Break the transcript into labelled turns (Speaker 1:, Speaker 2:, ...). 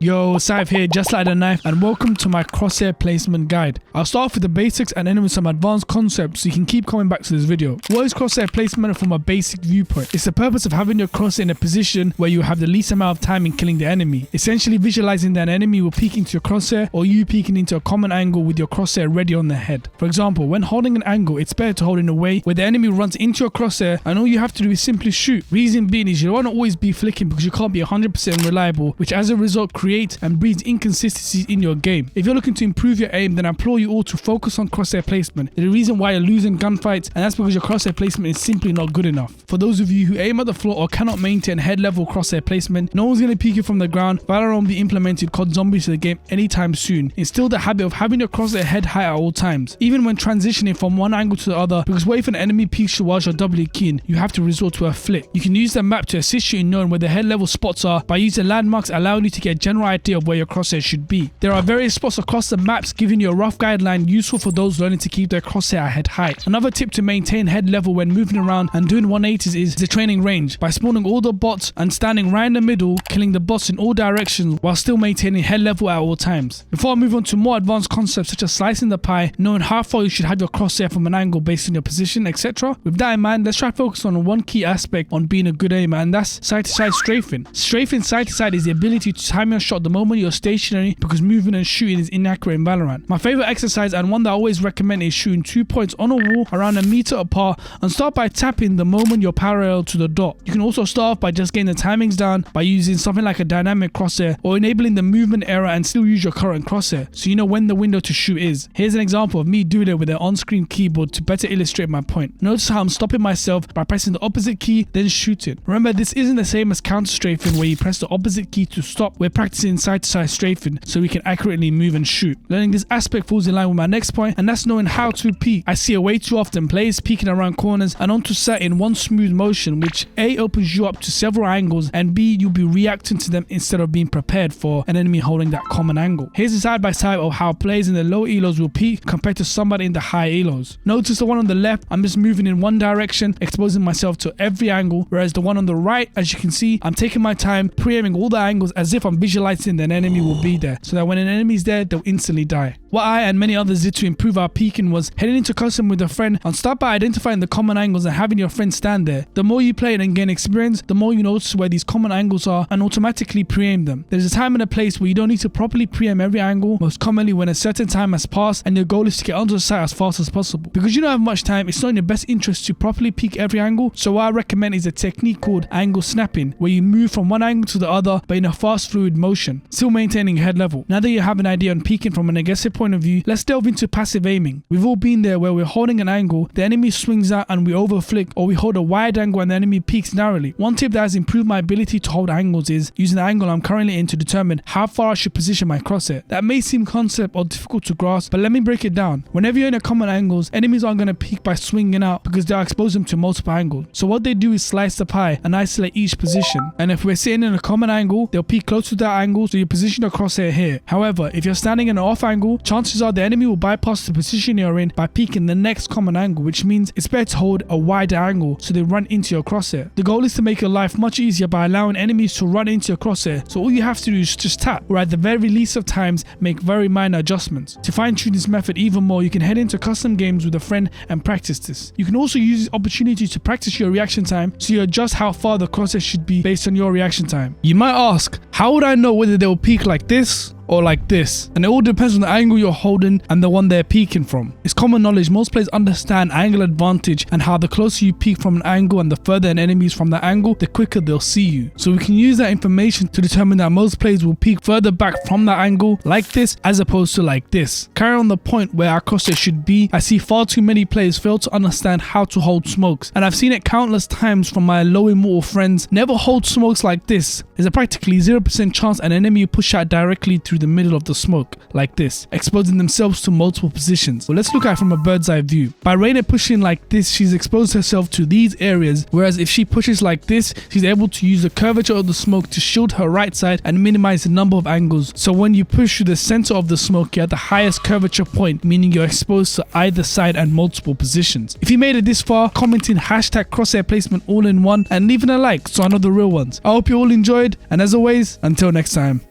Speaker 1: Yo, Scyfe here, just like the knife, and welcome to my crosshair placement guide. I'll start off with the basics and end with some advanced concepts so you can keep coming back to this video. What is crosshair placement from a basic viewpoint? It's the purpose of having your crosshair in a position where you have the least amount of time in killing the enemy. Essentially visualizing that an enemy will peek into your crosshair or you peeking into a common angle with your crosshair ready on their head. For example, when holding an angle, it's better to hold in a way where the enemy runs into your crosshair and all you have to do is simply shoot. Reason being is you don't want to always be flicking because you can't be 100% reliable, which as a result creates and breeds inconsistencies in your game. If you're looking to improve your aim, then I implore you all to focus on crosshair placement. There's a reason why you're losing gunfights, and that's because your crosshair placement is simply not good enough. For those of you who aim at the floor or cannot maintain head level crosshair placement, no one's going to peek you from the ground. Valorant will be implemented COD Zombies to the game anytime soon. Instill the habit of having your crosshair head high at all times, even when transitioning from one angle to the other, because what if an enemy peeks you whilst you're doubly keen? You have to resort to a flick. You can use the map to assist you in knowing where the head level spots are by using landmarks, allowing you to get a general idea of where your crosshair should be. There are various spots across the maps giving you a rough guideline useful for those learning to keep their crosshair head high. Another tip to maintain head level when moving around and doing 180s is the training range. By spawning all the bots and standing right in the middle, killing the bots in all directions while still maintaining head level at all times. Before I move on to more advanced concepts such as slicing the pie, knowing how far you should have your crosshair from an angle based on your position, etc. With that in mind, let's try to focus on one key aspect on being a good aimer, and that's side-to-side strafing. Strafing side-to-side is the ability to time your shot the moment you're stationary, because moving and shooting is inaccurate in Valorant. My favorite exercise and one that I always recommend is shooting 2 points on a wall around a meter apart and start by tapping the moment you're parallel to the dot. You can also start off by just getting the timings down by using something like a dynamic crosshair or enabling the movement error and still use your current crosshair so you know when the window to shoot is. Here's an example of me doing it with an on-screen keyboard to better illustrate my point. Notice how I'm stopping myself by pressing the opposite key then shooting. Remember, this isn't the same as counter strafing where you press the opposite key to stop. We're practicing side-to-side strafing so we can accurately move and shoot. Learning this aspect falls in line with my next point, and that's knowing how to peek. I see it way too often, players peeking around corners and onto set in one smooth motion, which A, opens you up to several angles, and B, you'll be reacting to them instead of being prepared for an enemy holding that common angle. Here's a side by side of how players in the low elos will peek compared to somebody in the high elos. Notice the one on the left, I'm just moving in one direction, exposing myself to every angle, whereas the one on the right, as you can see, I'm taking my time, pre-aiming all the angles as if I'm visualizing that an enemy will be there, so that when an enemy's there, they'll instantly die. What I and many others did to improve our peeking was heading into custom with a friend and start by identifying the common angles and having your friend stand there. The more you play it and gain experience, the more you notice where these common angles are and automatically pre-aim them. There's a time and a place where you don't need to properly pre-aim every angle, most commonly when a certain time has passed and your goal is to get onto the site as fast as possible. Because you don't have much time, it's not in your best interest to properly peek every angle, so what I recommend is a technique called angle snapping, where you move from one angle to the other but in a fast fluid motion, still maintaining head level. Now that you have an idea on peeking from an aggressive point of view, let's delve into passive aiming. We've all been there where we're holding an angle, the enemy swings out and we overflick, or we hold a wide angle and the enemy peeks narrowly. One tip that has improved my ability to hold angles is using the angle I'm currently in to determine how far I should position my crosshair. That may seem concept or difficult to grasp, but let me break it down. Whenever you're in a common angles, enemies aren't going to peek by swinging out because they'll expose them to multiple angles. So what they do is slice the pie and isolate each position. And if we're sitting in a common angle, they'll peek close to that angle, so you position your crosshair here. However, if you're standing in an off angle, chances are the enemy will bypass the position you're in by peeking the next common angle, which means it's better to hold a wider angle so they run into your crosshair. The goal is to make your life much easier by allowing enemies to run into your crosshair, so all you have to do is just tap, or at the very least of times, make very minor adjustments. To fine tune this method even more, you can head into custom games with a friend and practice this. You can also use this opportunity to practice your reaction time so you adjust how far the crosshair should be based on your reaction time. You might ask, how would I know whether they will peek like this or like this? And it all depends on the angle you're holding and the one they're peeking from. It's common knowledge most players understand angle advantage and how the closer you peek from an angle and the further an enemy is from that angle, the quicker they'll see you. So we can use that information to determine that most players will peek further back from that angle like this as opposed to like this. Carry on the point where our crosshair should be, I see far too many players fail to understand how to hold smokes, and I've seen it countless times from my low immortal friends. Never hold smokes like this. There's a practically 0% chance an enemy will push out directly through the middle of the smoke like this, exposing themselves to multiple positions. Well, let's look at it from a bird's eye view. By Raina pushing like this, she's exposed herself to these areas, whereas if she pushes like this, she's able to use the curvature of the smoke to shield her right side and minimize the number of angles. So when you push through the center of the smoke, you're at the highest curvature point, meaning you're exposed to either side and multiple positions. If you made it this far, commenting hashtag crosshair placement all in one and leaving a like so I know the real ones. I hope you all enjoyed, and as always, until next time.